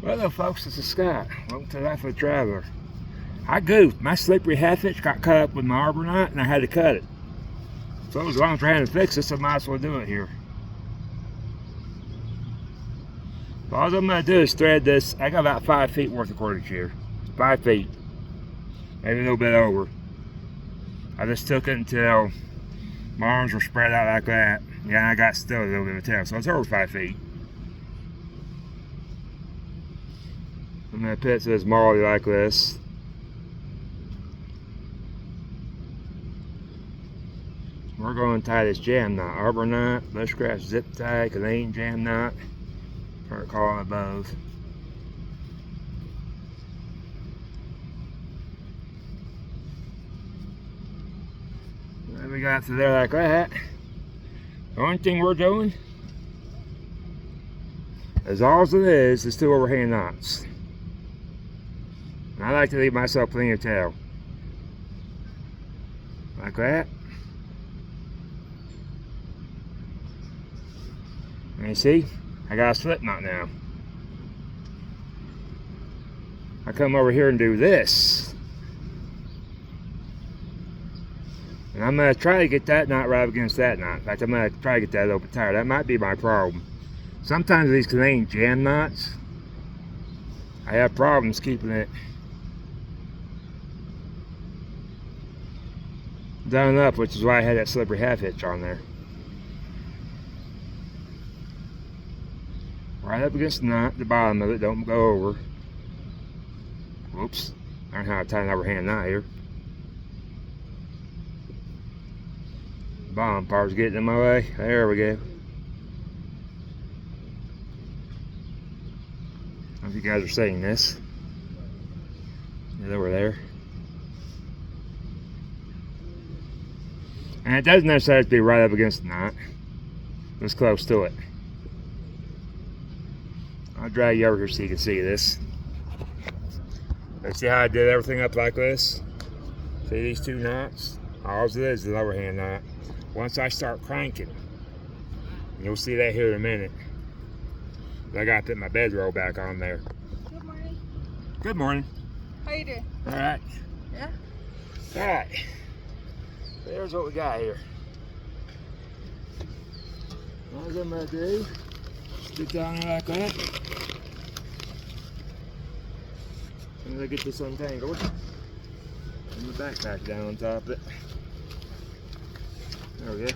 Well, hello, folks. This is Scott. Welcome to Life of a Traveler. I goofed. My slippery half inch got cut up with my arbor knot, and I had to cut it. So as long as we're having to fix this, I might as well do it here. So all I'm going to do is thread this. I got about 5 feet worth of cordage here. 5 feet. Maybe a little bit over. I just took it until my arms were spread out like that. Yeah, I got still a little bit of a tail, so it's over 5 feet. I'm going to put this Marley like this. We're going to tie this jam knot, arbor knot, bushcraft zip tie, Canadian jam knot, or call it both. Then we got through there like that. The only thing we're doing is all it is 2 overhand knots. And I like to leave myself plenty of tail. Like that. And you see, I got a slip knot now. I come over here and do this. And I'm going to try to get that knot right up against that knot. In fact, I'm going to try to get that a little bit tighter. That might be my problem. Sometimes these Canadian jam knots, I have problems keeping it done up, which is why I had that slippery half hitch on there. Right up against the knot, the bottom of it, don't go over. Whoops, learn how to tie an overhand knot here. The bottom part's getting in my way. There we go. I don't know if you guys are seeing this. It's over there. And it doesn't necessarily have to be right up against the knot. Just close to it. I'll drag you over here so you can see this. See how I did everything up like this? See these 2 knots? All it is an overhand knot. Once I start cranking, you'll see that here in a minute. I got to put my bedroll back on there. Good morning. Good morning. How you doing? All right. Yeah? All right. There's what we got here. All I'm going to do, stick down there like that. And I get this untangled. And the backpack down on top of it. There we go.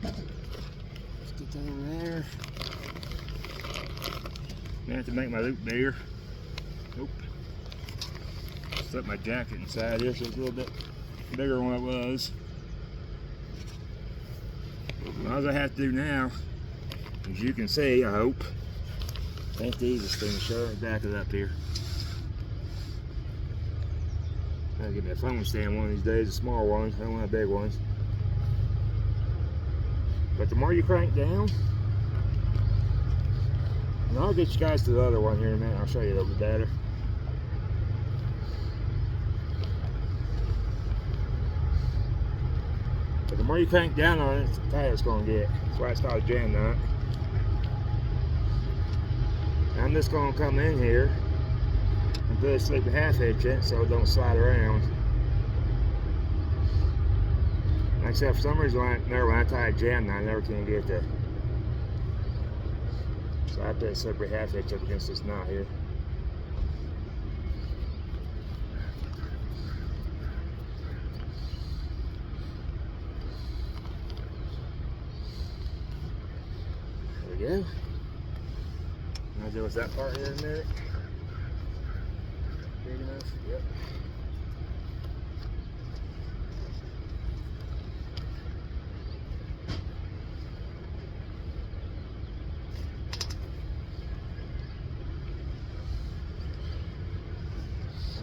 Let's get that over there. I have to make my loop bigger. Nope. Slip my jacket inside here so it's a little bit bigger than what it was. All I have to do now, as you can see, I hope, ain't the easiest thing to show. Back it up here. I'll get me a phone stand one of these days, a small one. I don't want big ones. But the more you crank down, and I'll get you guys to the other one here in a minute. I'll show you a little bit better. But the more you crank down on it, the tighter it's going to get. That's why it's called a jam knot. I'm just going to come in here and put a sleepy half hitch in so it don't slide around. Like I said, for some reason, when I tie a jam knot, I never can get that. So I put a slippery half hitch up against this knot here. There we go. I'll deal with that part here in a minute. Big enough? Yep.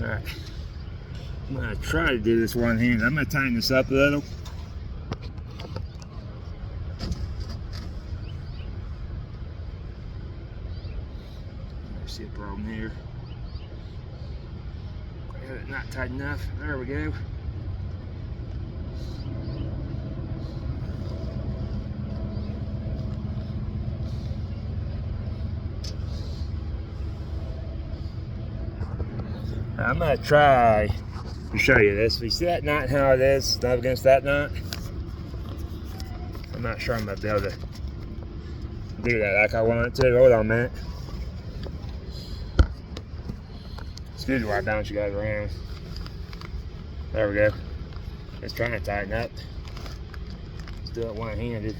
Alright. I'm going to try to do this one hand. I'm going to tighten this up a little. I see a problem here. Got it not tight enough. There we go. I'm gonna try to show you this. You see that knot and how it is up against that knot? I'm not sure I'm gonna be able to do that like I want it to. Hold on a minute. Excuse me while I bounce you guys around. There we go. Just trying to tighten up. Let's do it one-handed.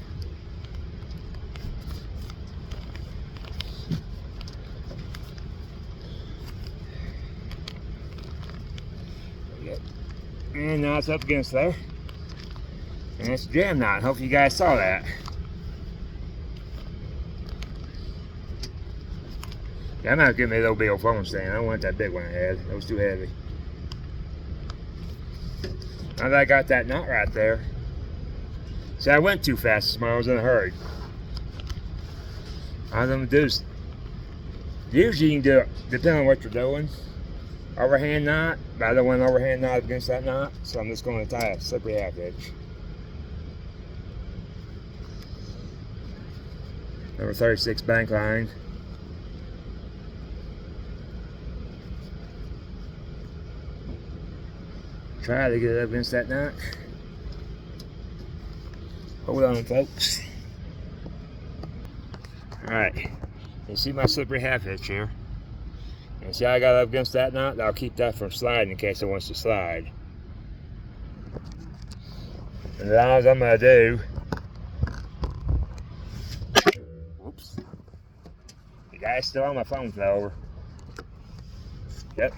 And now it's up against there. And it's a jam knot. Hopefully you guys saw that. Yeah, I'm not giving me a little big old phone stand. I don't want that big one I had. That was too heavy. Now that I got that knot right there. See, I went too fast this morning. I was in a hurry. All I'm going to do is, usually you can do it, depending on what you're doing. Overhand knot, but I don't want an overhand knot against that knot, so I'm just going to tie a slippery half hitch. Number 36 bank line. Try to get it up against that knot. Hold on, folks. Alright, you see my slippery half hitch here? And see how I got up against that knot? I'll keep that from sliding in case it wants to slide. And all I'm going to do, whoops, you guys still on my phone fell over. Yep.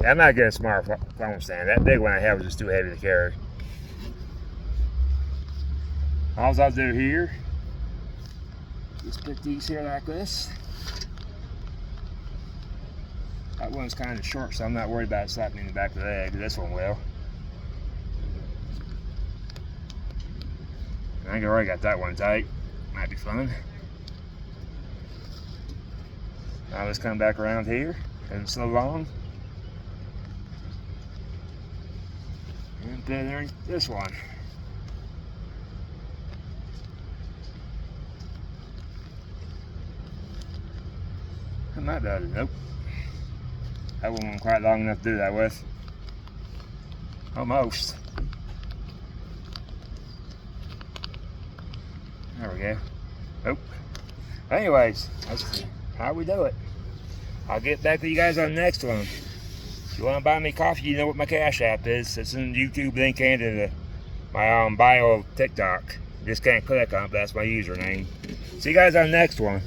Yeah, I'm not getting a smart phone stand. That big one I have was just too heavy to carry. All I'll do here, just put these here like this. That one's kind of short, so I'm not worried about it slapping me in the back of the leg. This one will. I think I already got that one tight. Might be fun. Now let's come back around here and slow along. And put in this one. I might be able to, nope. That one wasn't quite long enough to do that with. Almost. There we go. Nope. Anyways, that's how we do it. I'll get back to you guys on the next one. If you want to buy me coffee, you know what my Cash App is. It's in the YouTube link and in my bio of TikTok. Just can't click on it, but that's my username. See you guys on the next one.